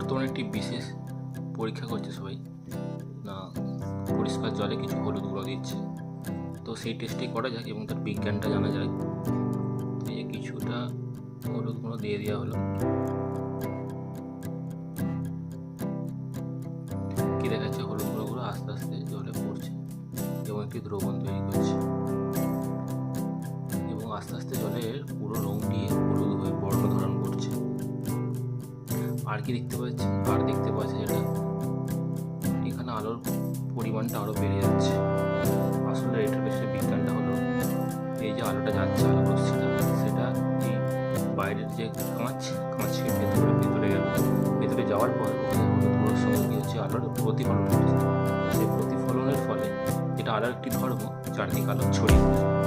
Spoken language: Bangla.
বর্তমানে একটি বিশেষ পরীক্ষা করছে সবাই, না পরিষ্কার জলে কিছু হলুদ গুঁড়ো দিচ্ছে। তো সেই টেস্টটি করা যাক এবং তার বিজ্ঞানটা জানা যায়। তো এই যে কিছুটা হলুদ গুঁড়ো দিয়ে দেওয়া হলো, কি দেখাচ্ছে হলুদ গুঁড়োগুলো আস্তে আস্তে জলে পড়ছে এবং একটি দ্রবণ তৈরি করছে এবং আস্তে আস্তে জলের পুরো রং দিয়ে হলুদ হয়ে বর্ণ ধারণ করছে। আর কি দেখতে পাচ্ছি, আর দেখতে পাচ্ছি যেটা এখানে আলোর পরিমাণটা আরও বেড়ে যাচ্ছে। আসলে এটার পেছনে বিজ্ঞানটা হলো এই যে আলোটা যাচ্ছে, আলো রশ্মিটা সেটা এই বাইরের যে কাঁচকে ভেতরে গেল, ভেতরে যাওয়ার পর পুরোর সঙ্গে কী হচ্ছে আলোর প্রতিফলন হচ্ছে। সেই প্রতিফলনের ফলে যেটা আলোর একটি ধর্ম চারদিকে আলো ছড়িয়ে পড়ে।